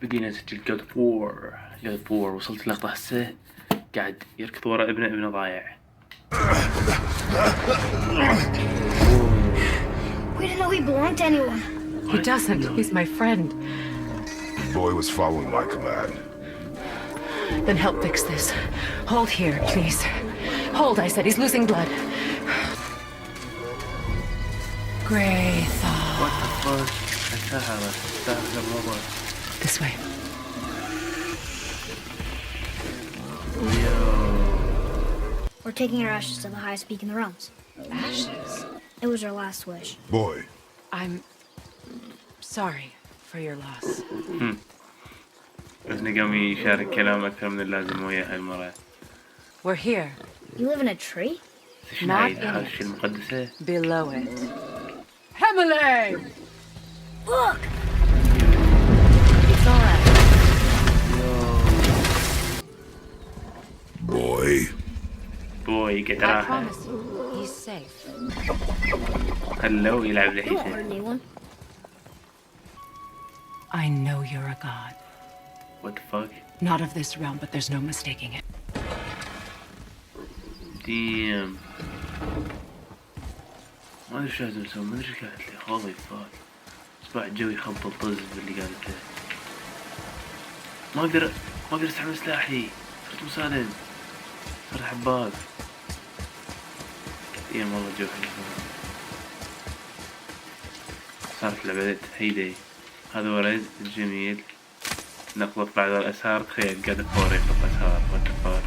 بدينا نسجل جود بور وصلت لقطة هسه قاعد يركض ورا ابنه ضايع. We didn't know he belonged to anyone. He doesn't. He's my friend. The boy was following my command. Then help fix this. Hold here, please. Hold, I said. He's losing blood. Great thought. What the fuck? This way. We're taking our ashes to the highest peak in the realms. Ashes? It was our last wish. Boy. I'm sorry for your loss. بس قام يشارك كلام أكثر من اللازم وياه هالمرة. We're here. You live in a tree? Not in هذا الشيء المقدسة. Below it. Hemele! Look! It's all right. Boy. قد I راح. promise you, he's safe. خلوه يلعب You won't لحيته. hurt anyone. I know you're a god. What the fuck? Not of this realm, but there's no mistaking it. Damn. ما ادري شو لازم اسوي، ما ادري ايش قالت لي. holy fuck. صباح الجو يخبط طز باللي قالت له. ما اقدر استعمل سلاحي. صرت مسالم. صرت حباب. damn والله الجو حلو. صارت لعبة هيدي. هذا ولد جميل. نقلط بعض الأسهار. تخيل قاعد فور يقلط أسهار. what the fuck.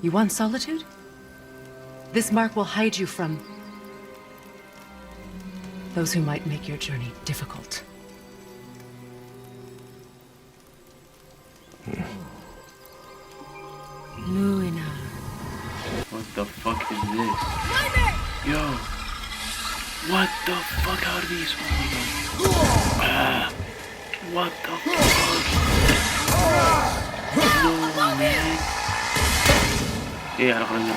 You want solitude? This mark will hide you from those who might make your journey difficult. Luina. What the fuck is this? Yo! What the fuck are these? Oh my god. What the fuck? No, man. ايه على قلنا.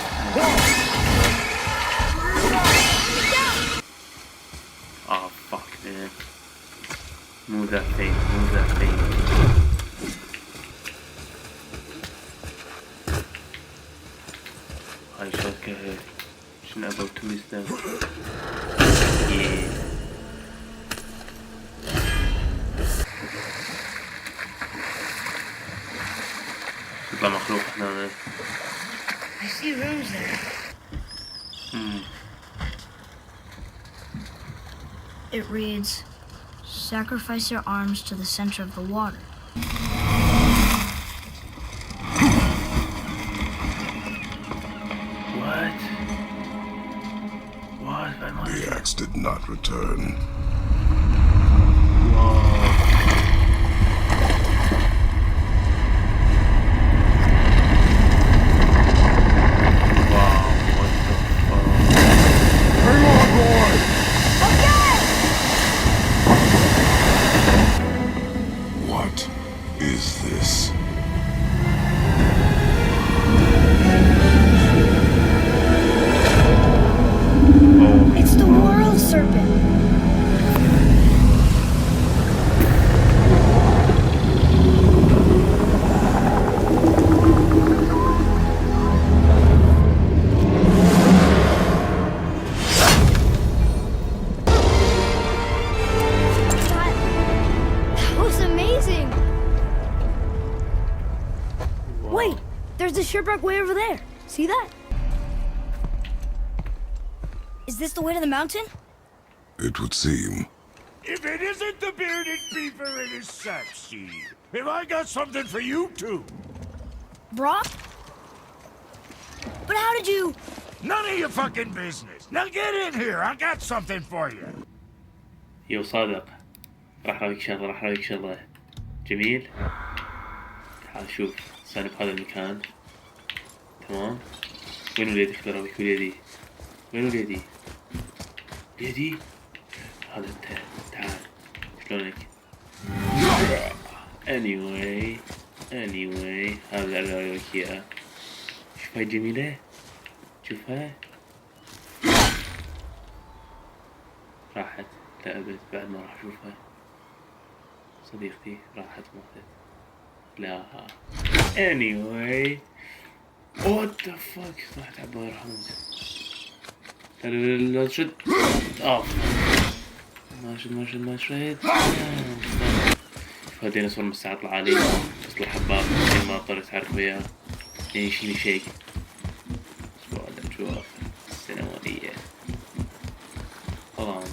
Oh fuck man. مو ذا فين. هاي شوكة شنو about to miss them. Yeah. يطلع مخلوق هنا. I see rooms there. It reads, sacrifice your arms to the center of the water. What? The axe did not return. Shipwreck way over there. See that? Is this the way to the mountain? It would seem. If it isn't the bearded beaver in his sack seed, have I got something for you too? Brock? But how did you... None of your fucking business. Now get in here. I got something for you. يو صادق. راح رايك شغلة. جميل. تعال شوف صار بهذا المكان. تمام. وين وليدي؟ خذ راويك وليدي. وين وليدي؟ هذا انت. تعال. شلونك؟ anyway هذا اللي راويك اياه. شوف هاي جميلة. شوفها. راحت تعبت بعد ما راح اشوفها. صديقتي راحت ماتت. لا anyway what the fuck راحت عباية راح اموت. لا تشد ما شد شوف هالديناصور من الساعة طلع علي بس الحباب ما اضطريت اعرف وياه يعني يشيني شيء. شوف السنوية طبعا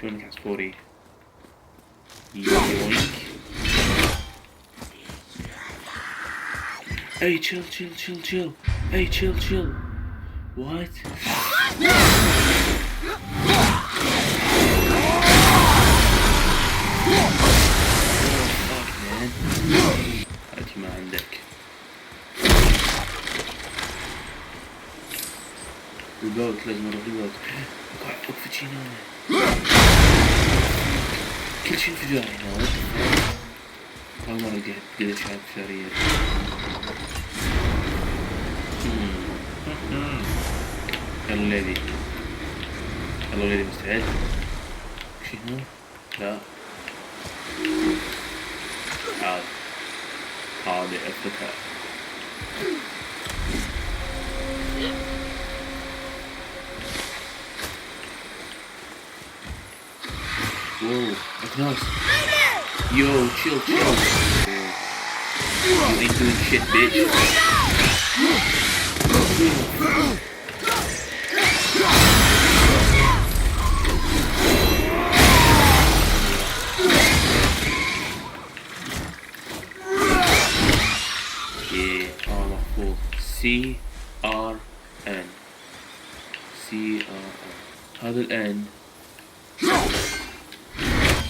شلونك عصفوري ويلك. اي chill اي chill what هاتي ما عندك البوت لازم اروح البوت. وقفت هنا كل شيء انفجاري هنا. أول مرة قدرت ألعب انفجارية. يلا ليدي مستعد. وش هنا؟ لا هذه أفتها. Whoa, that's nice. Yo, chill. You ain't doing shit, bitch. Yeah, مخفوض CRN. هذا الآن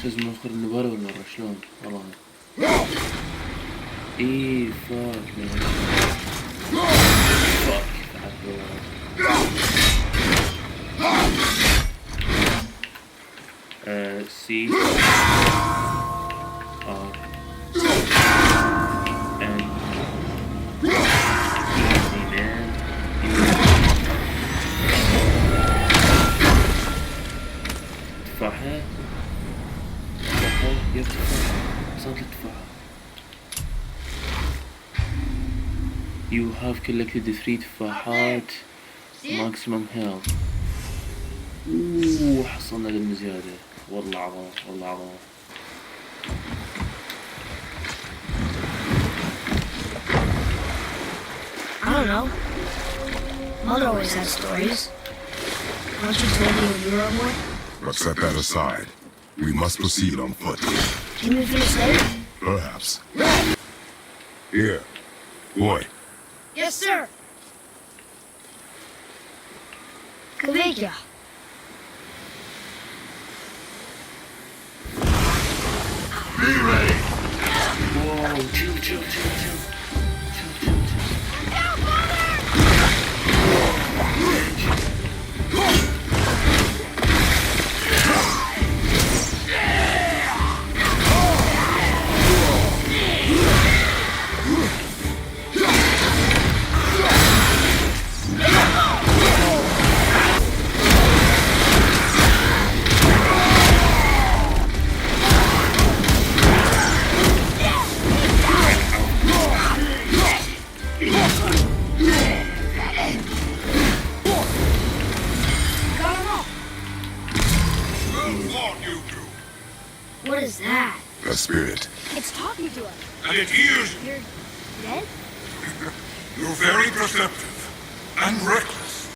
لازم ناخذ النبارة والمرة شلون والله. ايه فاك سي ار ان تفاحة يا تفاحة صارت التفاحة. You have collected 3 تفاحات maximum health. حصلنا دم زيادة. والله عظمة. I don't know. Mother always had stories. Once you told me when you were a boy. Let's set that aside. We must proceed on foot. You mean finish later? Perhaps. Here. Boy. Yes, sir. Qbella. Be ready. Whoa, chill. What is that? A spirit. It's talking to us. And it hears you. You're dead? You're very perceptive and reckless.